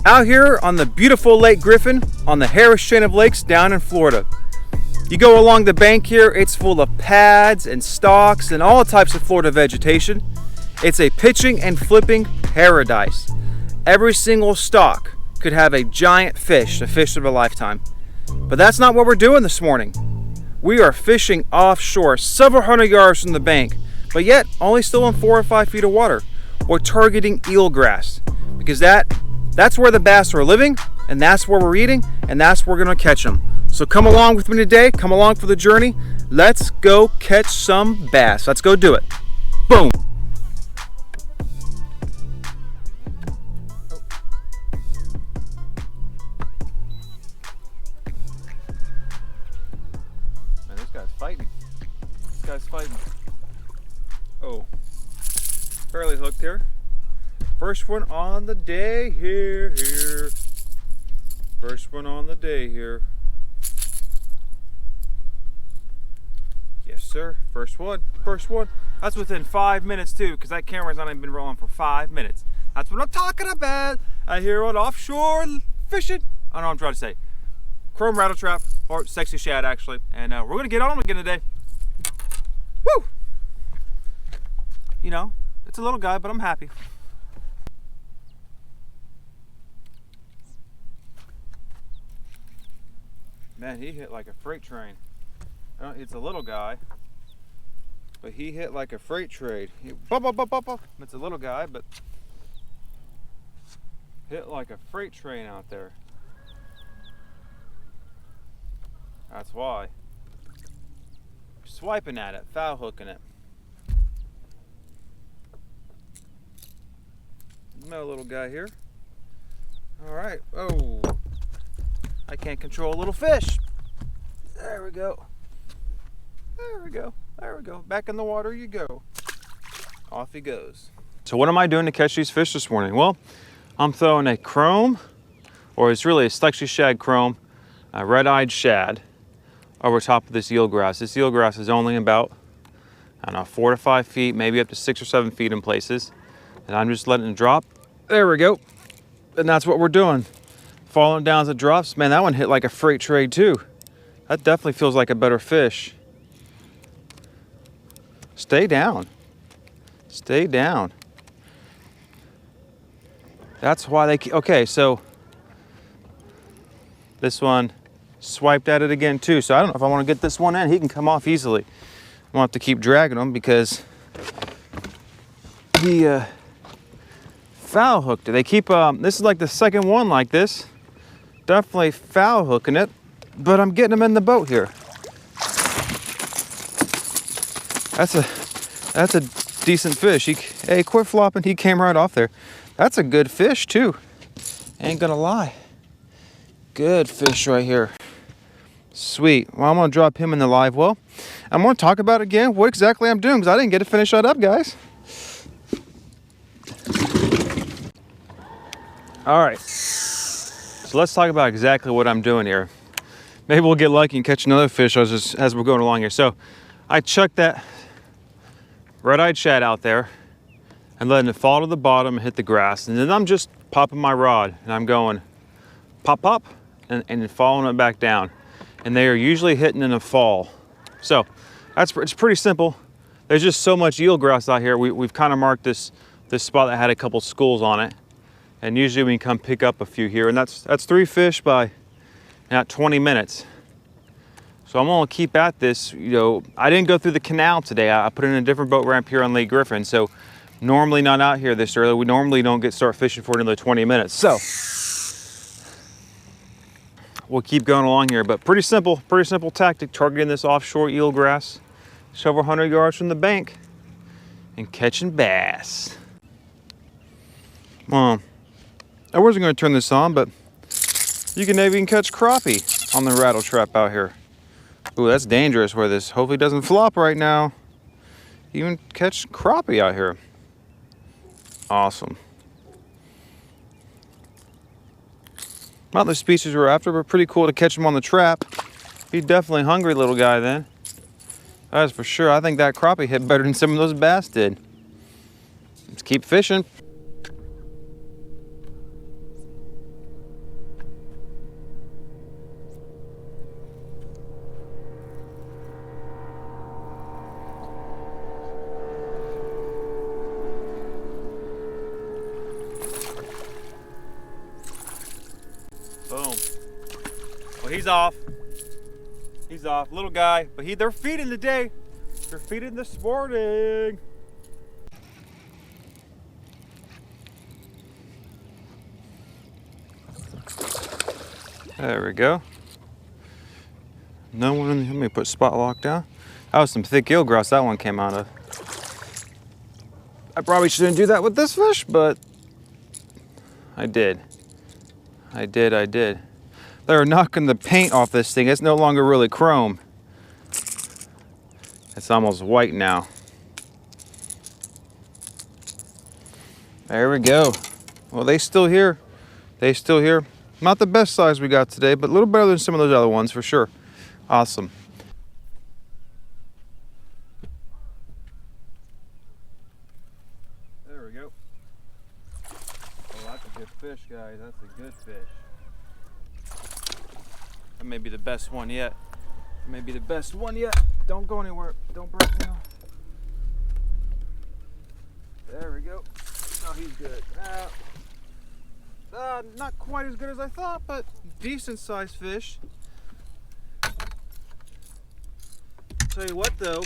Out here on the beautiful Lake Griffin on the Harris chain of lakes down in Florida. You go along the bank here, it's full of pads and stalks and all types of Florida vegetation. It's a pitching and flipping paradise. Every single stalk could have a giant fish, a fish of a lifetime. But that's not what we're doing this morning. We are fishing offshore, several hundred yards from the bank, but yet only still in 4 or 5 feet of water. We're targeting eelgrass because that's where the bass are living, and that's where we're eating, and that's where we're gonna catch them. So come along with me today, come along for the journey. Let's go catch some bass. Let's go do it. Boom. Man, this guy's fighting. This guy's fighting. Oh, barely hooked here. First one on the day here. First one on the day here. Yes, sir. First one. That's within 5 minutes too, because that camera's not even been rolling for 5 minutes. That's what I'm talking about. I hear on offshore fishing. I don't know what I'm trying to say. Chrome rattle trap, or sexy shad actually. And we're gonna get on them again today. Woo! You know, it's a little guy, but I'm happy. Man, he hit like a freight train. It's a little guy, but he hit like a freight train. It's a little guy, but hit like a freight train out there. That's why. Swiping at it, foul hooking it. No little guy here. All right. Oh. I can't control a little fish. There we go. There we go. There we go. Back in the water you go. Off he goes. So what am I doing to catch these fish this morning? Well, I'm throwing a chrome, or it's really a sexy shad chrome, a red-eyed shad, over top of this eelgrass. This eelgrass is only about, I don't know, 4 to 5 feet, maybe up to 6 or 7 feet in places. And I'm just letting it drop. There we go. And that's what we're doing. Falling down as it drops. Man, that one hit like a freight train too. That definitely feels like a better fish. Stay down. Stay down. That's why they, okay, so this one swiped at it again too. So I don't know if I want to get this one in. He can come off easily. I won't have to keep dragging him because he foul hooked it. They keep, this is like the second one like this. Definitely foul hooking it, but I'm getting them in the boat here. That's a decent fish. Hey, quit flopping. He came right off there. That's a good fish too. Ain't gonna lie. Good fish right here. Sweet. Well, I'm gonna drop him in the live well. I'm gonna talk about again what exactly I'm doing because I didn't get to finish that up, guys. All right. So let's talk about exactly what I'm doing here. Maybe we'll get lucky and catch another fish as we're going along here. So I chucked that red-eyed shad out there and letting it fall to the bottom and hit the grass. And then I'm just popping my rod and I'm going pop, pop, and then following it back down. And they are usually hitting in a fall. So it's pretty simple. There's just so much eelgrass out here. We've kind of marked this spot that had a couple schools on it. And usually we can come pick up a few here, and that's 3 fish by about 20 minutes. So I'm gonna keep at this. You know, I didn't go through the canal today. I put it in a different boat ramp here on Lake Griffin. So normally not out here this early. We normally don't start fishing for another 20 minutes. So we'll keep going along here, but pretty simple tactic, targeting this offshore eelgrass, several hundred yards from the bank, and catching bass. I wasn't going to turn this on, but you can maybe catch crappie on the rattle trap out here. Ooh, that's dangerous where this hopefully doesn't flop right now. You can catch crappie out here. Awesome. Not the species we're after, but pretty cool to catch him on the trap. He's definitely a hungry little guy then. That's for sure. I think that crappie hit better than some of those bass did. Let's keep fishing. he's off. He's off, little guy. But they're feeding today. They're feeding this morning. There we go. No one in the, let me put spot lock down. That was some thick eelgrass that one came out of. I probably shouldn't do that with this fish, but I did. I did. They're knocking the paint off this thing. It's no longer really chrome. It's almost white now. There we go. Well, they still here. They still here. Not the best size we got today, but a little better than some of those other ones for sure. Awesome. There we go. Oh, that's a good fish, guys. That's a good fish. That may be the best one yet. Maybe the best one yet. Don't go anywhere. Don't break me off. There we go. Oh, he's good. Not quite as good as I thought, but decent sized fish. Tell you what though,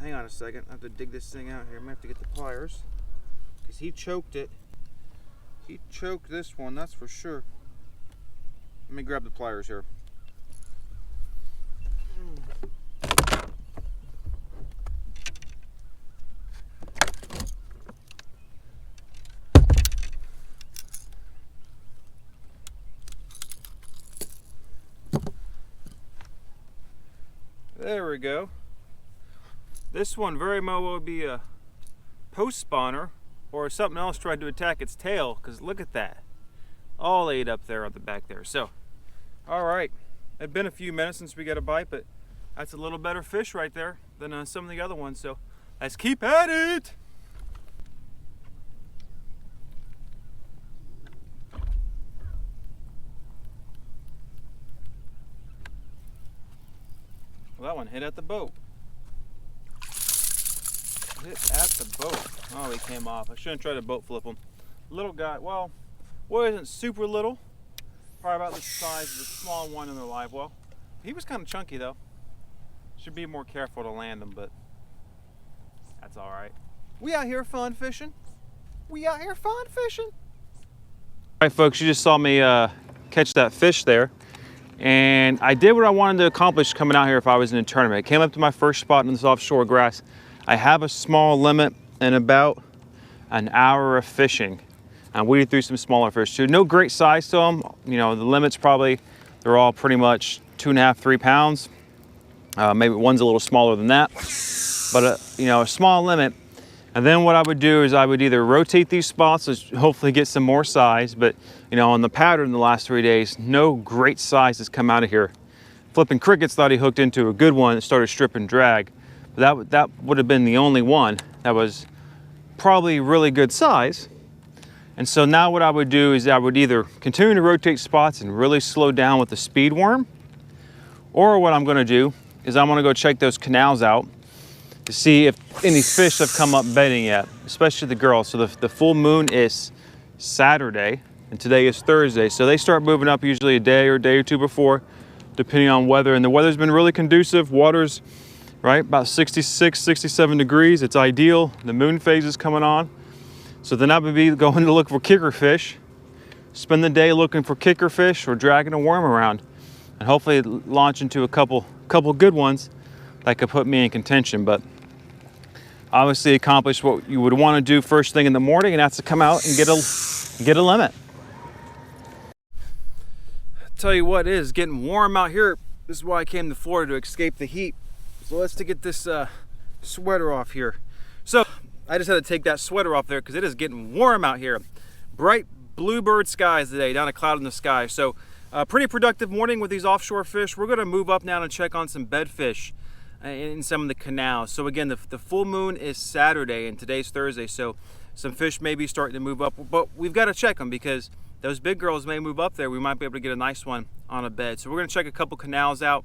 hang on a second, I have to dig this thing out here. I might have to get the pliers because he choked it. He choked this one, that's for sure. Let me grab the pliers here. There we go. This one very well would be a post spawner or something else tried to attack its tail, because look at that. All ate up there on the back there. So, all right. It's been a few minutes since we got a bite, but that's a little better fish right there than some of the other ones. So let's keep at it. Well, that one hit at the boat. Hit at the boat. Oh, he came off. I shouldn't try to boat flip him. Little guy, well, isn't super little. Probably about the size of the small one in the live well. He was kind of chunky though. Should be more careful to land him, but that's all right. We out here fun fishing. We out here fun fishing. All right, folks, you just saw me catch that fish there. And I did what I wanted to accomplish coming out here if I was in a tournament. I came up to my first spot in this offshore grass. I have a small limit and about an hour of fishing. I weeded through some smaller fish too. No great size to them. You know, the limit's probably, they're all pretty much 2.5, 3 pounds. Maybe one's a little smaller than that. But you know, a small limit. And then what I would do is I would either rotate these spots to hopefully get some more size, but you know, on the pattern the last 3 days, no great size has come out of here. Flipping Crickets thought he hooked into a good one that started stripping drag. But that would have been the only one that was probably really good size. And so now what I would do is I would either continue to rotate spots and really slow down with the speed worm, or what I'm gonna do is I'm gonna go check those canals out to see if any fish have come up bedding yet, especially the girls. So the full moon is Saturday and today is Thursday. So they start moving up usually a day or two before, depending on weather. And the weather's been really conducive. Water's right about 66, 67 degrees. It's ideal. The moon phase is coming on. So then I would be going to look for kicker fish, spend the day looking for kicker fish or dragging a worm around, and hopefully launch into a couple good ones that could put me in contention. But obviously accomplish what you would want to do first thing in the morning, and that's to come out and get a limit. Tell you what, it is getting warm out here. This is why I came to Florida, to escape the heat. So let's get this sweater off here. So I just had to take that sweater off there because it is getting warm out here. Bright bluebird skies today, not a cloud in the sky. So pretty productive morning with these offshore fish. We're gonna move up now and check on some bedfish in some of the canals. So again, the full moon is Saturday and today's Thursday, so some fish may be starting to move up, but we've got to check them because those big girls may move up there. We might be able to get a nice one on a bed. So we're going to check a couple canals out,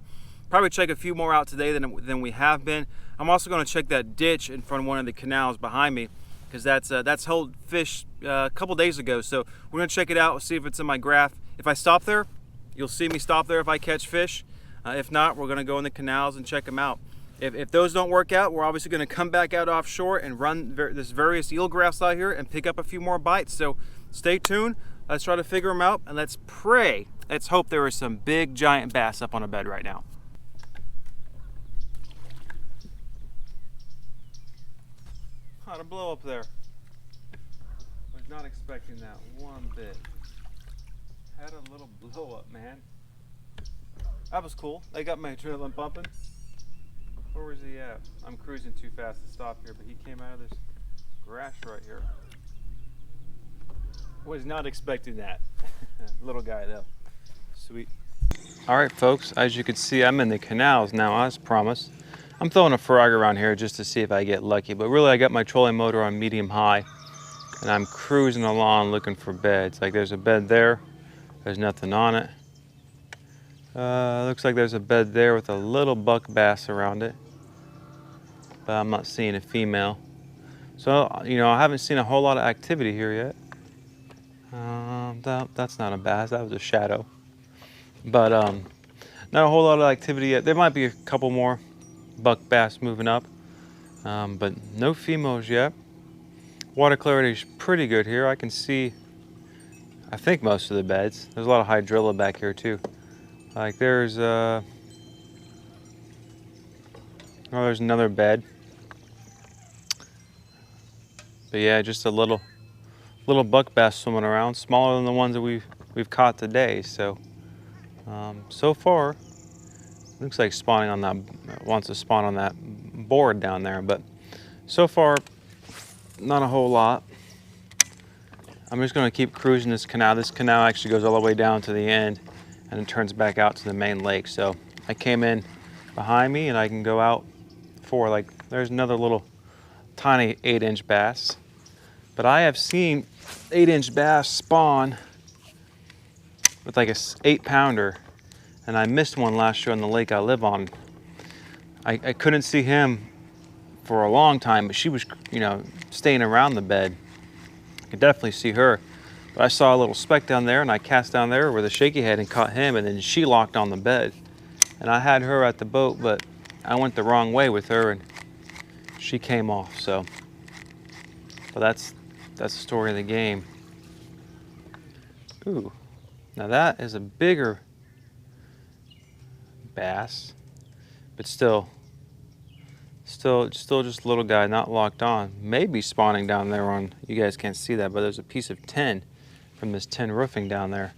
probably check a few more out today than we have been. I'm also going to check that ditch in front of one of the canals behind me because that's held fish a couple days ago. So we're gonna check it out. We'll see if it's in my graph. If I stop there, you'll see me stop there if I catch fish. If not, we're gonna go in the canals and check them out. If those don't work out, we're obviously gonna come back out offshore and run this various eelgrass out here and pick up a few more bites. So stay tuned. Let's try to figure them out, and let's pray. Let's hope there are some big giant bass up on a bed right now. Not a blow up there. Was not expecting that one bit. Had a little blow up, man. That was cool. They got my adrenaline pumping. Where was he at? I'm cruising too fast to stop here, but he came out of this grass right here. Was not expecting that. Little guy though. Sweet. All right, folks, as you can see, I'm in the canals now, as promised. I'm throwing a frog around here just to see if I get lucky, but really I got my trolling motor on medium high, and I'm cruising along looking for beds. Like there's a bed there, there's nothing on it. Looks like there's a bed there with a little buck bass around it, but I'm not seeing a female. So, you know, I haven't seen a whole lot of activity here yet. That's not a bass, that was a shadow. But not a whole lot of activity yet. There might be a couple more buck bass moving up, but no females yet. Water clarity is pretty good here. I can see, I think, most of the beds. There's a lot of hydrilla back here too. Like there's there's another bed. But yeah, just a little buck bass swimming around, smaller than the ones that we've caught today. So so far, looks like spawning on that, wants to spawn on that board down there, but so far, not a whole lot. I'm just gonna keep cruising this canal. This canal actually goes all the way down to the end and it turns back out to the main lake. So I came in behind me and I can go out for, like, there's another little tiny 8-inch bass. But I have seen 8-inch bass spawn with like a 8-pounder, and I missed one last year on the lake I live on. I couldn't see him for a long time, but she was, you know, staying around the bed. I could definitely see her. But I saw a little speck down there, and I cast down there with a shaky head and caught him, and then she locked on the bed. And I had her at the boat, but I went the wrong way with her, and she came off. So, but that's the story of the game. Ooh, now that is a bigger bass, but still just a little guy, not locked on. Maybe spawning down there on, you guys can't see that, but there's a piece of tin from this tin roofing down there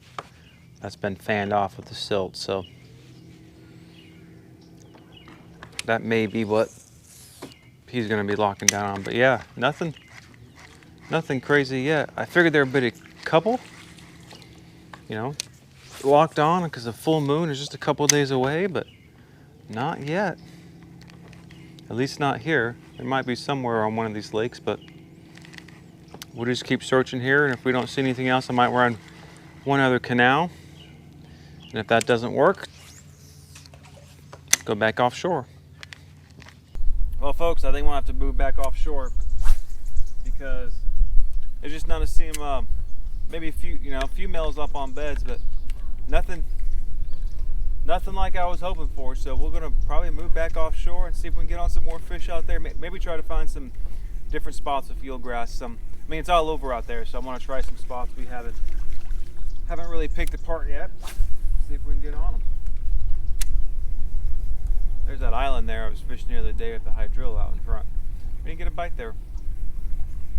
that's been fanned off with the silt. So that may be what he's gonna be locking down on. But yeah, nothing crazy yet. I figured there would be a couple, you know, locked on because the full moon is just a couple days away, but not yet. At least not here. There might be somewhere on one of these lakes, but we'll just keep searching here, and if we don't see anything else, I might run one other canal. And if that doesn't work, go back offshore. Well, folks, I think we'll have to move back offshore because there's just not a seem, maybe a few, you know, females up on beds, but nothing like I was hoping for. So we're gonna probably move back offshore and see if we can get on some more fish out there. Maybe try to find some different spots with eelgrass. I mean, it's all over out there, so I want to try some spots we haven't really picked apart yet. See if we can get on them. There's that island there I was fishing the other day with the hydrilla out in front. We didn't get a bite there.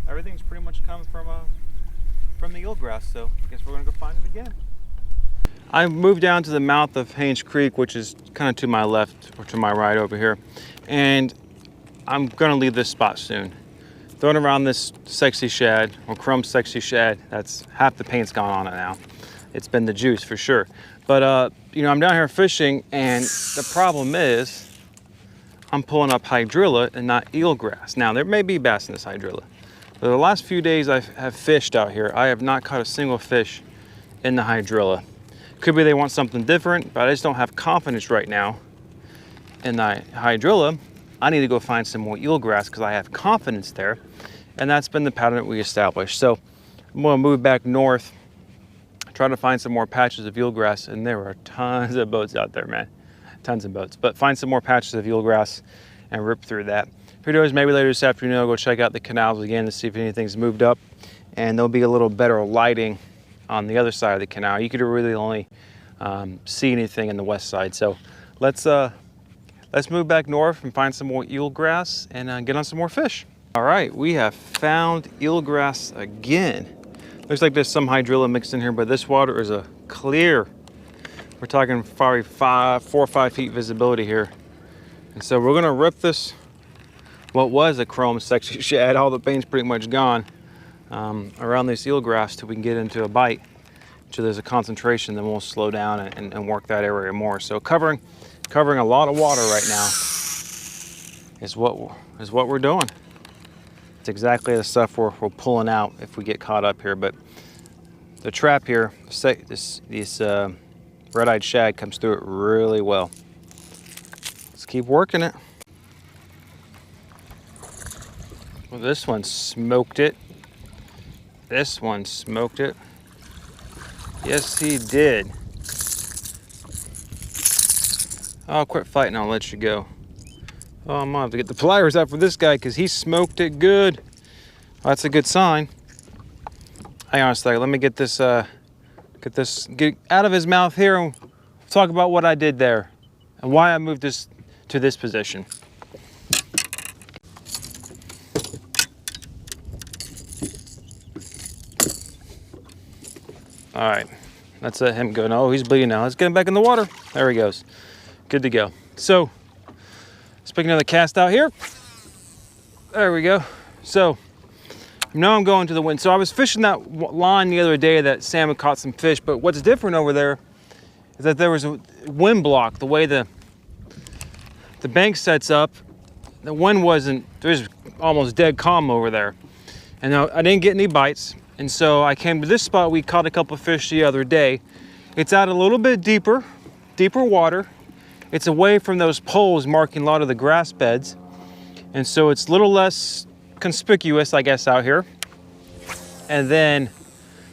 Everything's pretty much come from the eelgrass, so I guess we're gonna go find it again. I moved down to the mouth of Haynes Creek, which is kind of to my left or to my right over here, and I'm gonna leave this spot soon. Throwing around this sexy shad, or chrome sexy shad, that's half the paint's gone on it now. It's been the juice for sure. But you know, I'm down here fishing, and the problem is I'm pulling up hydrilla and not eelgrass. Now there may be bass in this hydrilla, but the last few days I have fished out here, I have not caught a single fish in the hydrilla. Could be they want something different, but I just don't have confidence right now in the hydrilla. I need to go find some more eelgrass because I have confidence there. and that's been the pattern that we established. So I'm gonna move back north, try to find some more patches of eelgrass, and there are tons of boats out there, man. Tons of boats, but find some more patches of eelgrass and rip through that. Videos maybe later this afternoon, I'll go check out the canals again to see if anything's moved up, and there'll be a little better lighting on the other side of the canal. You could really only see anything in the west side. So let's move back north and find some more eelgrass and get on some more fish. All right, we have found eelgrass again. Looks like there's some hydrilla mixed in here, but this water is a clear. We're talking probably 4 or 5 feet visibility here. And so we're gonna rip this, what was a chrome sexy shad, all the paint's pretty much gone, around this eelgrass till we can get into a bite. So there's a concentration, then we'll slow down and work that area more. So covering a lot of water right now is what we're doing. It's exactly the stuff we're pulling out if we get caught up here. But the trap here, this red-eyed shad comes through it really well. Let's keep working it. Well, this one smoked it. This one smoked it. Yes, he did. Oh, quit fighting, I'll let you go. Oh, I'm gonna have to get the pliers out for this guy because he smoked it good. Oh, that's a good sign. Hang on a second, let me get this, get out of his mouth here and talk about what I did there and why I moved this to this position. All right, let's let him go. No, he's bleeding now. Let's get him back in the water. There he goes. Good to go. So, speaking of the cast out here, there we go. So, now I'm going to the wind. So I was fishing that line the other day that Sam had caught some fish, but what's different over there is that there was a wind block. The way the bank sets up, the wind wasn't, there's almost dead calm over there. And I didn't get any bites. And so I came to this spot. We caught a couple of fish the other day. It's out a little bit deeper water. It's away from those poles marking a lot of the grass beds. And so it's a little less conspicuous, I guess, out here. And then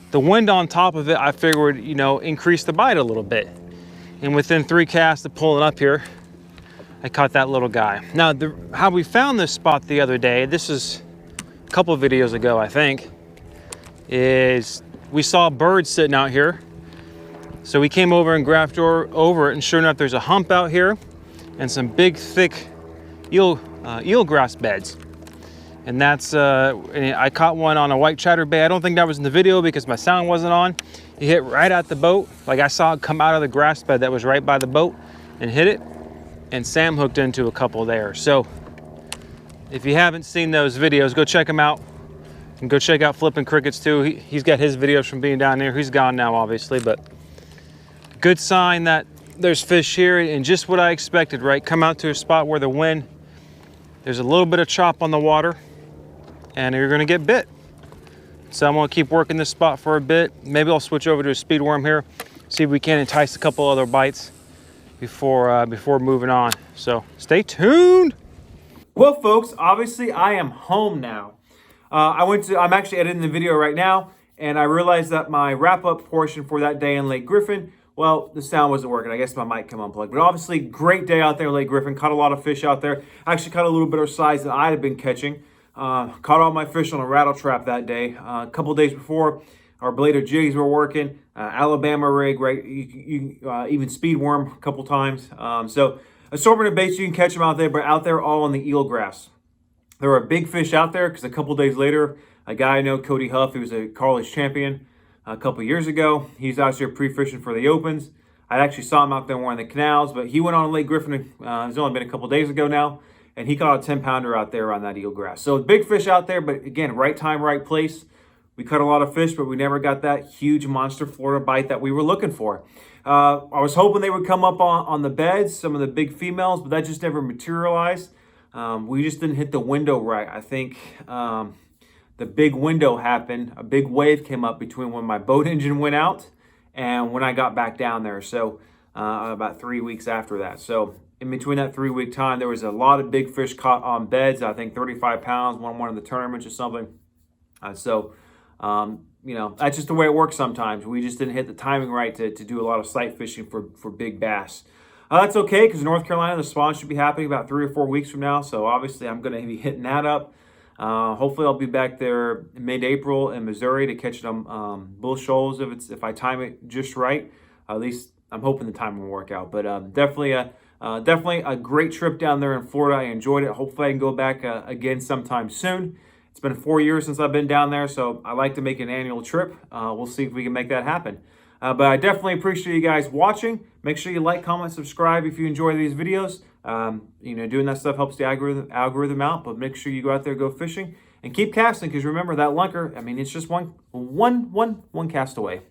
the wind on top of it, I figured, you know, increase the bite a little bit. And within 3 casts of pulling up here, I caught that little guy. Now, how we found this spot the other day, this is a couple of videos ago, I think, is we saw birds sitting out here. So we came over and graphed over it, and sure enough, there's a hump out here and some big, thick eelgrass beds. And that's, I caught one on a white chatterbait. I don't think that was in the video because my sound wasn't on. He hit right at the boat. Like I saw it come out of the grass bed that was right by the boat and hit it. And Sam hooked into a couple there. So if you haven't seen those videos, go check them out. And go check out Flipping Crickets too. He's got his videos from being down there. He's gone now, obviously, but good sign that there's fish here and just what I expected, right? Come out to a spot where the wind, there's a little bit of chop on the water and you're gonna get bit. So I'm gonna keep working this spot for a bit. Maybe I'll switch over to a speed worm here, see if we can entice a couple other bites before moving on. So stay tuned. Well, folks, obviously I am home now. I'm actually editing the video right now, and I realized that my wrap-up portion for that day in Lake Griffin, well, the sound wasn't working. I guess my mic come unplugged. But obviously, great day out there in Lake Griffin. Caught a lot of fish out there. Actually caught a little bit of size than I had been catching. Caught all my fish on a rattle trap that day. A couple days before, our bladed jigs were working. Alabama rig, right? Even speed worm a couple times. So assortment of baits, you can catch them out there, but out there all on the eelgrass. There were big fish out there because a couple days later, a guy I know, Cody Huff, who was a college champion a couple years ago, he's out here pre-fishing for the opens. I actually saw him out there in the canals, but he went on Lake Griffin. It's only been a couple days ago now, and he caught a 10-pounder out there on that eelgrass. So big fish out there, but again, right time, right place. We caught a lot of fish, but we never got that huge monster Florida bite that we were looking for. I was hoping they would come up on the beds, some of the big females, but that just never materialized. We just didn't hit the window right. I think the big window happened. A big wave came up between when my boat engine went out and when I got back down there. So about 3 weeks after that. So in between that 3-week time, there was a lot of big fish caught on beds. I think 35 pounds, won one of the tournaments or something. You know, that's just the way it works sometimes. We just didn't hit the timing right to do a lot of sight fishing for big bass. That's okay, because North Carolina, the spawn should be happening about 3 or 4 weeks from now. So obviously I'm going to be hitting that up. Hopefully I'll be back there mid-April in Missouri to catch them bull shoals if I time it just right. At least I'm hoping the time will work out. But definitely a great trip down there in Florida. I enjoyed it. Hopefully I can go back again sometime soon. It's been 4 years since I've been down there, so I like to make an annual trip. We'll see if we can make that happen. But I definitely appreciate you guys watching. Make sure you like, comment, subscribe if you enjoy these videos. You know, doing that stuff helps the algorithm out, but make sure you go out there, go fishing, and keep casting, because remember that lunker, I mean, it's just one cast away.